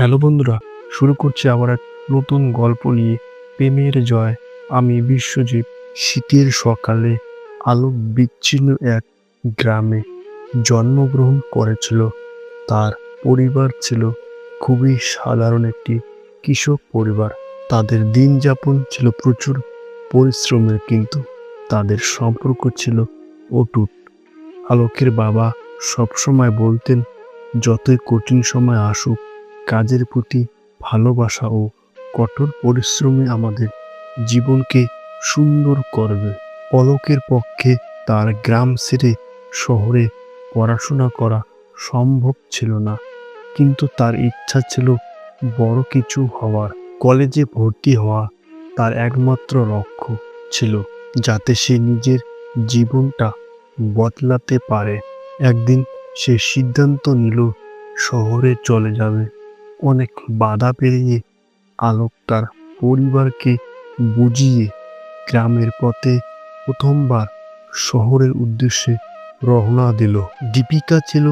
Hello বন্ধুরা, শুরু করছি আবার এক নতুন গল্প নিয়ে। প্রেমের জয়। আমি বিশ্বজিৎ। শীতের সকালে আলোক বিচ্ছিন্ন এক গ্রামে জন্মগ্রহণ করেছিল। তার পরিবার ছিল খুবই সাধারণ একটি কৃষক পরিবার। তাদের দিন যাপন ছিল প্রচুর পরিশ্রমের, কিন্তু তাদের সম্পর্ক ছিল অটুট। আলোকের বাবা সবসময় বলতেন, যতই কঠিন সময় আসুক, কাজের প্রতি ভালোবাসা ও কঠোর পরিশ্রমী আমাদের জীবনকে সুন্দর করবে। পলকের পক্ষে তার গ্রাম ছেড়ে শহরে পড়াশোনা করা সম্ভব ছিল না, কিন্তু তার ইচ্ছা ছিল বড় কিছু হওয়ার। কলেজে ভর্তি হওয়া তার একমাত্র লক্ষ্য ছিল, যাতে সে নিজের জীবনটা বদলাতে পারে। একদিন সে সিদ্ধান্ত নিল শহরে চলে যাবে। অনেক বাধা পেরিয়ে আলোক তার পরিবারকে বুঝিয়ে গ্রামের পথে প্রথমবার শহরের উদ্দেশ্যে রওনা দিল। দীপিকা ছিল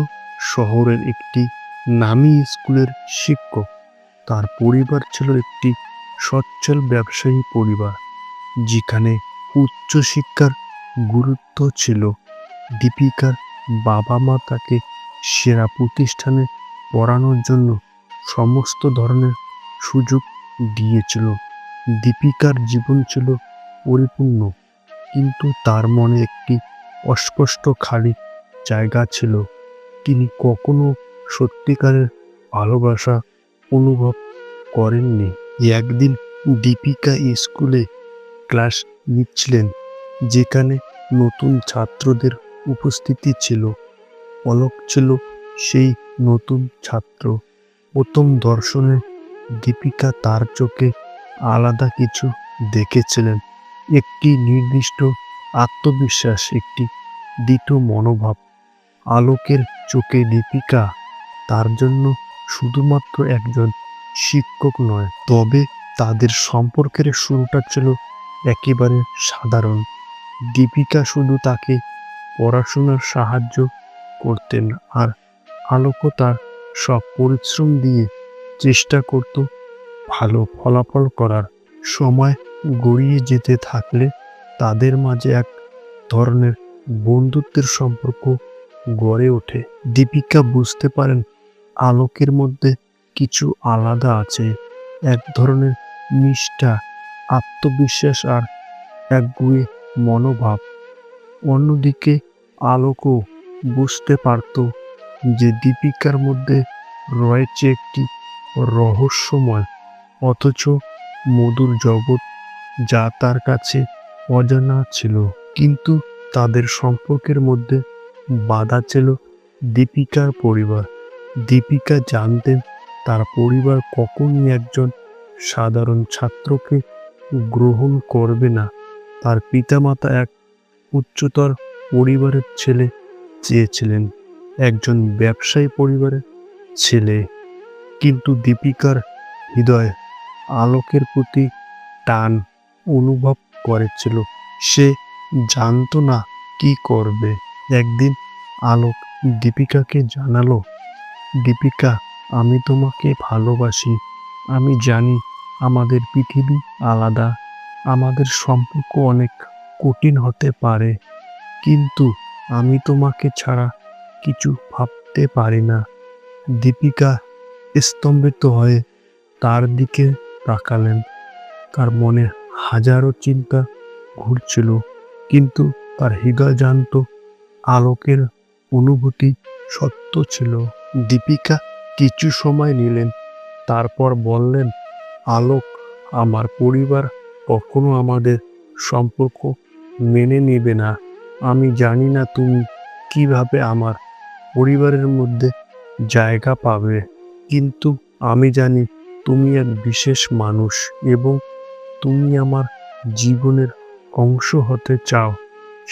শহরের একটি নামী স্কুলের শিক্ষক। তার পরিবার ছিল একটি সচ্ছল ব্যবসায়ী পরিবার, যেখানে উচ্চশিক্ষার গুরুত্ব ছিল। দীপিকার বাবা মা তাকে সেরা প্রতিষ্ঠানে পড়ানোর জন্য সমস্ত ধরনের সুযোগ দিয়েছিল। দীপিকার জীবন ছিল পরিপূর্ণ, কিন্তু তার মনে একটি অস্পষ্ট খালি জায়গা ছিল। তিনি কখনো সত্যিকারের ভালোবাসা অনুভব করেননি। একদিন দীপিকা স্কুলে ক্লাস নিচ্ছিলেন, যেখানে নতুন ছাত্রদের উপস্থিতি ছিল। পলক ছিল সেই নতুন ছাত্র। প্রথম দর্শনে দীপিকা তার চোখে আলাদা কিছু দেখেছিলেন, একটি নির্দিষ্ট আত্মবিশ্বাস, একটি দৃঢ় মনোভাব। আলোকের চোখে দীপিকা তার জন্য শুধুমাত্র একজন শিক্ষক নয়, তবে তাদের সম্পর্কের শুরুটা ছিল একেবারে সাধারণ। দীপিকা শুধু তাকে পড়াশোনার সাহায্য করতেন, আর আলোকও তার সব পরিশ্রম দিয়ে চেষ্টা করত ভালো ফলাফল করার। সময় গড়িয়ে যেতে থাকলে তাদের মাঝে এক ধরনের বন্ধুত্বের সম্পর্ক গড়ে ওঠে। দীপিকা বুঝতে পারেন আলোকের মধ্যে কিছু আলাদা আছে, এক ধরনের নিষ্ঠা, আত্মবিশ্বাস আর একগুঁয়ে মনোভাব। অন্যদিকে আলোকও বুঝতে পারত যে দীপিকার মধ্যে রয়েছে একটি রহস্যময় অথচ মধুর জগৎ, যা তার কাছে অজানা ছিল। কিন্তু তাদের সম্পর্কের মধ্যে বাধা ছিল দীপিকার পরিবার। দীপিকা জানতেন তার পরিবার কখনই একজন সাধারণ ছাত্রকে গ্রহণ করবে না। তার পিতামাতা এক উচ্চতর পরিবারের ছেলে চেয়েছিলেন, একজন ব্যবসায়ী পরিবারের ছেলে। কিন্তু দীপিকার হৃদয় আলোকের প্রতি টান অনুভব করেছিল। সে জানত না কি করবে। একদিন আলোক দীপিকাকে জানালো, দীপিকা, আমি তোমাকে ভালোবাসি। আমি জানি আমাদের পৃথিবী আলাদা, আমাদের সম্পর্ক অনেক কঠিন হতে পারে, কিন্তু আমি তোমাকে ছাড়া কিছু ভাবতে পারি না। দীপিকা স্তম্ভিত হয়ে তার দিকে তাকালেন। তার মনে হাজারো চিন্তা ঘুরছিল, কিন্তু তার হৃদয় জানত আলোকের অনুভূতি সত্য ছিল। দীপিকা কিছু সময় নিলেন, তারপর বললেন, আলোক, আমার পরিবার কখনো আমাদের সম্পর্ক মেনে নেবে না। আমি জানি না তুমি কিভাবে আমার পরিবারের মধ্যে জায়গা পাবে, কিন্তু আমি জানি তুমি এক বিশেষ মানুষ এবং তুমি আমার জীবনের অংশ হতে চাও।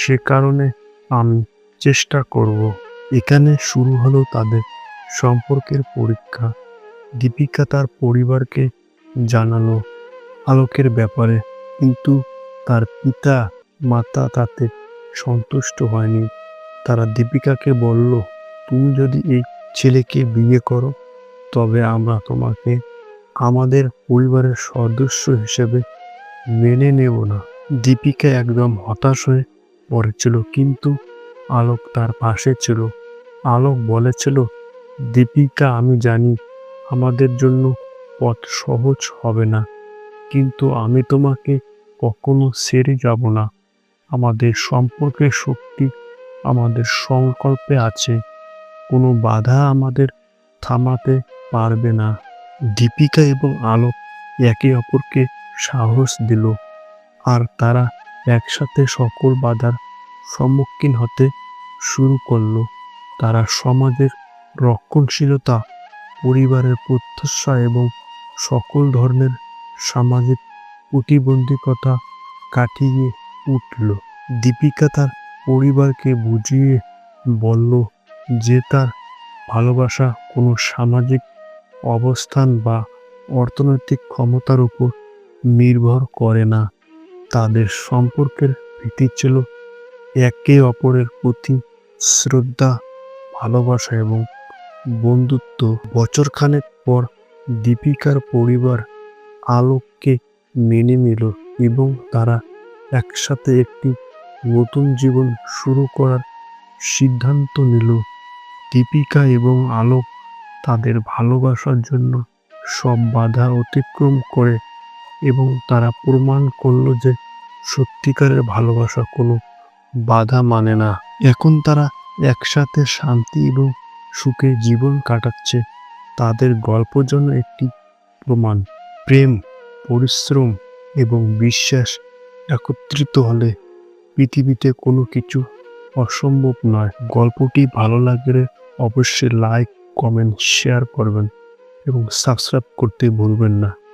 সে কারণে আমি চেষ্টা করব। এখানে শুরু হলো তাদের সম্পর্কের পরীক্ষা। দীপিকা তার পরিবারকে জানালো আলোকের ব্যাপারে, কিন্তু তার পিতা মাতা তাতে সন্তুষ্ট হয়নি। তারা দীপিকাকে বলল, তুমি যদি এই ছেলেকে বিয়ে করো, তবে আমরা তোমাকে আমাদের পরিবারের সদস্য হিসেবে মেনে নেব না। দীপিকা একদম হতাশ হয়ে পড়েছিল, কিন্তু আলোক তার পাশে ছিল। আলোক বলেছিল, দীপিকা, আমি জানি আমাদের জন্য পথ সহজ হবে না, কিন্তু আমি তোমাকে কখনো ছেড়ে যাব না। আমাদের সম্পর্কের শক্তি আমাদের সংকল্পে আছে। কোনো বাধা আমাদের থামাতে পারবে না। দীপিকা এবং আলোক একে অপরকে সাহস দিল, আর তারা একসাথে সকল বাধার সম্মুখীন হতে শুরু করলো। তারা সমাজের রক্ষণশীলতা, পরিবারের প্রত্যাশা এবং সকল ধরনের সামাজিক প্রতিবন্ধকতা কাটিয়ে উঠল। দীপিকা তার পরিবারকে বুঝিয়ে বলল যে তার ভালোবাসা কোনো সামাজিক অবস্থান বা অর্থনৈতিক ক্ষমতার উপর নির্ভর করে না। তাদের সম্পর্কের ভিত্তি ছিল একে অপরের প্রতি শ্রদ্ধা, ভালোবাসা এবং বন্ধুত্ব। বছরখানেক পর দীপিকার পরিবার আলোককে মেনে নিল এবং তারা একসাথে একটি নতুন জীবন শুরু করার সিদ্ধান্ত নিল। দীপিকা এবং আলোক তাদের ভালোবাসার জন্য সব বাধা অতিক্রম করে এবং তারা প্রমাণ করলো যে সত্যিকারের ভালোবাসা কোনো বাধা মানে না। এখন তারা একসাথে শান্তি এবং সুখে জীবন কাটাচ্ছে। তাদের গল্প জন্য একটি প্রমাণ, প্রেম, পরিশ্রম এবং বিশ্বাস একত্রিত হলে পৃথিবীতে কোনো কিছু অসম্ভব নয়। গল্পটি ভালো লাগলে অবশ্যই লাইক, কমেন্ট, শেয়ার করবেন এবং সাবস্ক্রাইব করতে ভুলবেন না।